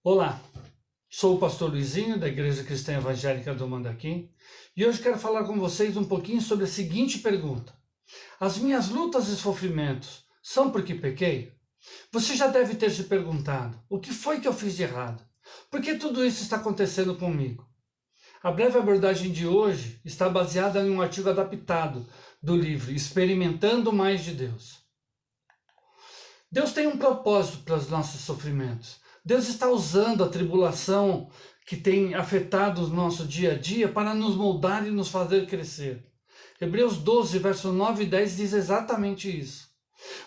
Olá, sou o pastor Luizinho da Igreja Cristã Evangélica do Mandaquim e hoje quero falar com vocês um pouquinho sobre a seguinte pergunta: as minhas lutas e sofrimentos são porque pequei? Você já deve ter se perguntado, o que foi que eu fiz de errado? Por que tudo isso está acontecendo comigo? A breve abordagem de hoje está baseada em um artigo adaptado do livro Experimentando Mais de Deus. Deus tem um propósito para os nossos sofrimentos. Deus está usando a tribulação que tem afetado o nosso dia a dia para nos moldar e nos fazer crescer. Hebreus 12, verso 9 e 10 diz exatamente isso.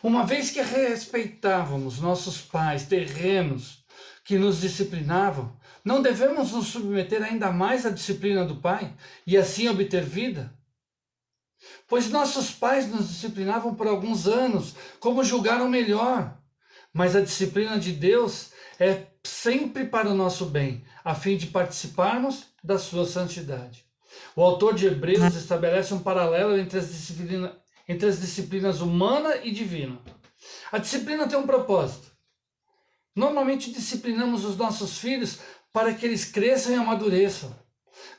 Uma vez que respeitávamos nossos pais terrenos que nos disciplinavam, não devemos nos submeter ainda mais à disciplina do Pai e assim obter vida? Pois nossos pais nos disciplinavam por alguns anos, como julgaram melhor. Mas a disciplina de Deus é sempre para o nosso bem, a fim de participarmos da sua santidade. O autor de Hebreus estabelece um paralelo entre as disciplinas humana e divina. A disciplina tem um propósito. Normalmente disciplinamos os nossos filhos para que eles cresçam e amadureçam.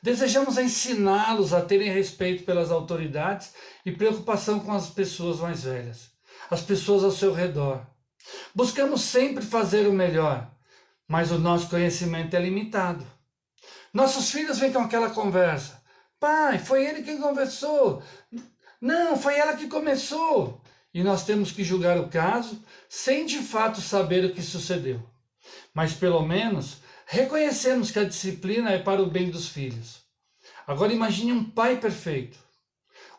Desejamos ensiná-los a terem respeito pelas autoridades e preocupação com as pessoas mais velhas, as pessoas ao seu redor. Buscamos sempre fazer o melhor, mas o nosso conhecimento é limitado. Nossos filhos vêm com aquela conversa: pai, foi ele quem conversou. Não, foi ela que começou. E nós temos que julgar o caso sem de fato saber o que sucedeu. Mas pelo menos reconhecemos que a disciplina é para o bem dos filhos. Agora imagine um pai perfeito.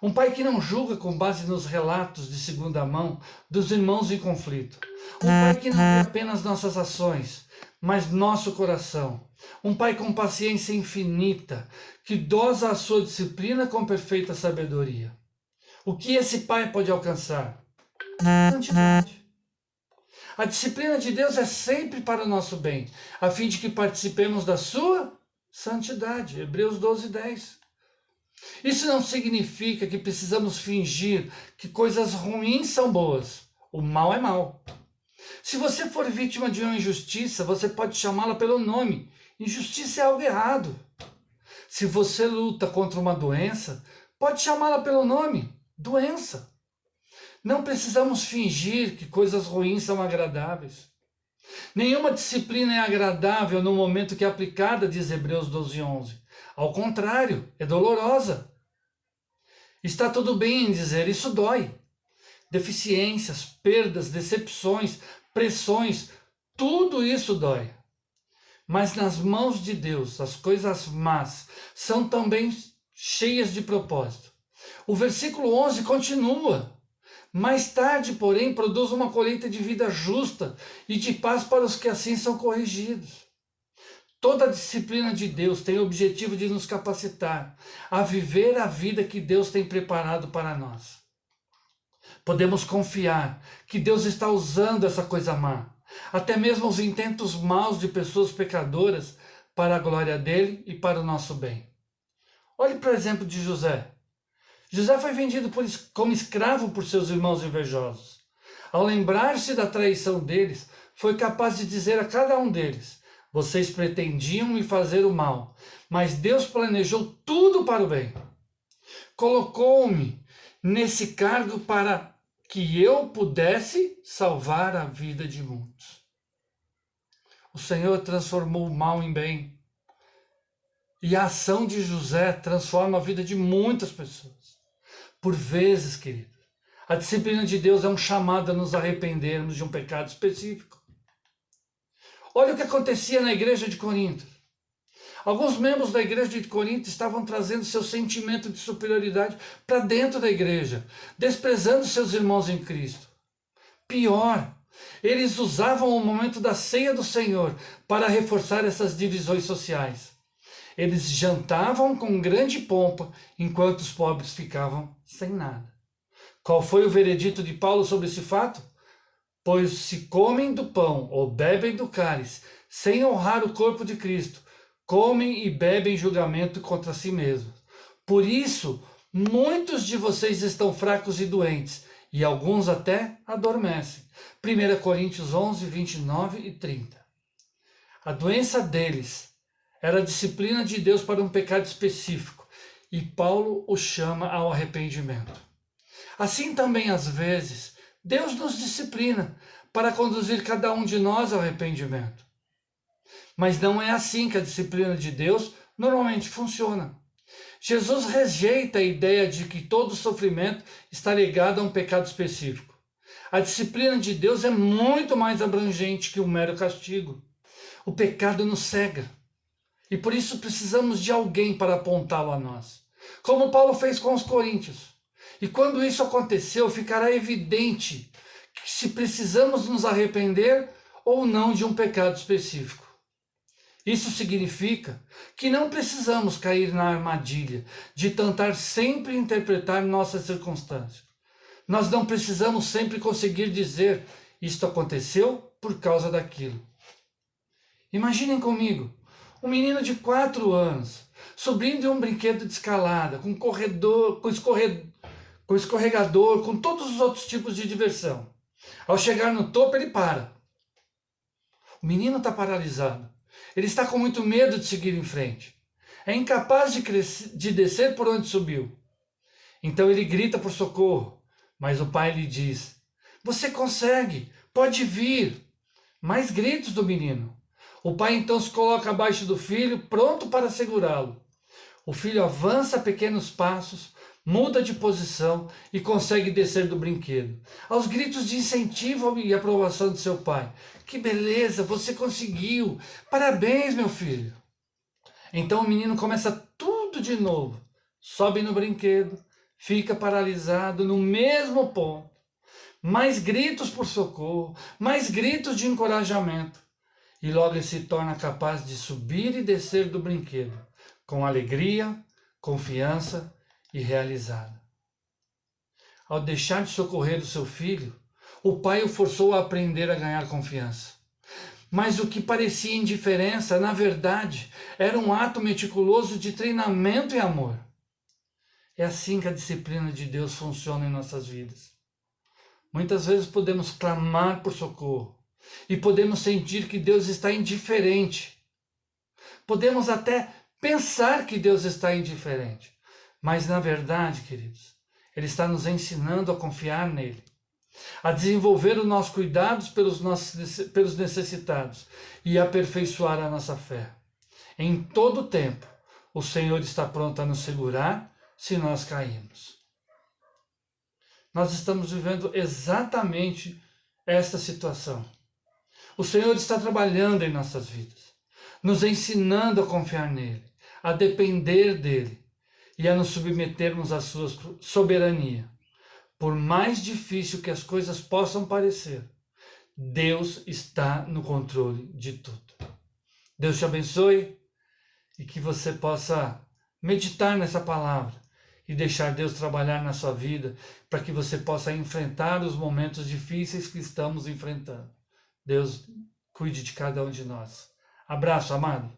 Um pai que não julga com base nos relatos de segunda mão dos irmãos em conflito. Um pai que não vê apenas nossas ações, mas nosso coração. Um pai com paciência infinita, que dosa a sua disciplina com perfeita sabedoria. O que esse pai pode alcançar? Santidade. A disciplina de Deus é sempre para o nosso bem, a fim de que participemos da sua santidade. Hebreus 12, 10. Isso não significa que precisamos fingir que coisas ruins são boas. O mal é mal. Se você for vítima de uma injustiça, você pode chamá-la pelo nome. Injustiça é algo errado. Se você luta contra uma doença, pode chamá-la pelo nome. Doença. Não precisamos fingir que coisas ruins são agradáveis. Nenhuma disciplina é agradável no momento que é aplicada, diz Hebreus 12, 11. Ao contrário, é dolorosa. Está tudo bem em dizer, isso dói. Deficiências, perdas, decepções, pressões, tudo isso dói. Mas nas mãos de Deus, as coisas más são também cheias de propósito. O versículo 11 continua. Mais tarde, porém, produz uma colheita de vida justa e de paz para os que assim são corrigidos. Toda a disciplina de Deus tem o objetivo de nos capacitar a viver a vida que Deus tem preparado para nós. Podemos confiar que Deus está usando essa coisa má, até mesmo os intentos maus de pessoas pecadoras, para a glória dele e para o nosso bem. Olhe para o exemplo de José. José foi vendido como escravo por seus irmãos invejosos. Ao lembrar-se da traição deles, foi capaz de dizer a cada um deles: vocês pretendiam me fazer o mal, mas Deus planejou tudo para o bem. Colocou-me nesse cargo para que eu pudesse salvar a vida de muitos. O Senhor transformou o mal em bem. E a ação de José transforma a vida de muitas pessoas. Por vezes, querido, a disciplina de Deus é um chamado a nos arrependermos de um pecado específico. Olha o que acontecia na igreja de Corinto. Alguns membros da igreja de Corinto estavam trazendo seu sentimento de superioridade para dentro da igreja, desprezando seus irmãos em Cristo. Pior, eles usavam o momento da ceia do Senhor para reforçar essas divisões sociais. Eles jantavam com grande pompa, enquanto os pobres ficavam sem nada. Qual foi o veredito de Paulo sobre esse fato? Pois se comem do pão ou bebem do cálice, sem honrar o corpo de Cristo, comem e bebem julgamento contra si mesmos. Por isso, muitos de vocês estão fracos e doentes, e alguns até adormecem. 1 Coríntios 11, 29 e 30. A doença deles era a disciplina de Deus para um pecado específico, e Paulo o chama ao arrependimento. Assim também, às vezes, Deus nos disciplina para conduzir cada um de nós ao arrependimento. Mas não é assim que a disciplina de Deus normalmente funciona. Jesus rejeita a ideia de que todo sofrimento está ligado a um pecado específico. A disciplina de Deus é muito mais abrangente que um mero castigo. O pecado nos cega. E por isso precisamos de alguém para apontá-lo a nós. Como Paulo fez com os coríntios. E quando isso aconteceu, ficará evidente que se precisamos nos arrepender ou não de um pecado específico. Isso significa que não precisamos cair na armadilha de tentar sempre interpretar nossas circunstâncias. Nós não precisamos sempre conseguir dizer isto aconteceu por causa daquilo. Imaginem comigo, um menino de 4 anos, subindo de um brinquedo de escalada, com corredor, com escorregador, com todos os outros tipos de diversão. Ao chegar no topo, ele para. O menino está paralisado. Ele está com muito medo de seguir em frente. É incapaz de descer por onde subiu. Então ele grita por socorro, mas o pai lhe diz: você consegue, pode vir. Mais gritos do menino. O pai então se coloca abaixo do filho, pronto para segurá-lo. O filho avança pequenos passos, muda de posição e consegue descer do brinquedo. Aos gritos de incentivo e aprovação de seu pai. Que beleza, você conseguiu! Parabéns, meu filho! Então o menino começa tudo de novo. Sobe no brinquedo, fica paralisado no mesmo ponto. Mais gritos por socorro, mais gritos de encorajamento. E logo ele se torna capaz de subir e descer do brinquedo, com alegria, confiança e realizado. Ao deixar de socorrer o seu filho, o pai o forçou a aprender a ganhar confiança. Mas o que parecia indiferença, na verdade, era um ato meticuloso de treinamento e amor. É assim que a disciplina de Deus funciona em nossas vidas. Muitas vezes podemos clamar por socorro e podemos sentir que Deus está indiferente. Podemos até pensar que Deus está indiferente. Mas na verdade, queridos, Ele está nos ensinando a confiar nele, a desenvolver os nossos cuidados pelos necessitados e aperfeiçoar a nossa fé. Em todo tempo, o Senhor está pronto a nos segurar se nós cairmos. Nós estamos vivendo exatamente esta situação. O Senhor está trabalhando em nossas vidas, nos ensinando a confiar nele, a depender dele e a nos submetermos à sua soberania. Por mais difícil que as coisas possam parecer, Deus está no controle de tudo. Deus te abençoe e que você possa meditar nessa palavra e deixar Deus trabalhar na sua vida para que você possa enfrentar os momentos difíceis que estamos enfrentando. Deus cuide de cada um de nós. Abraço, amado.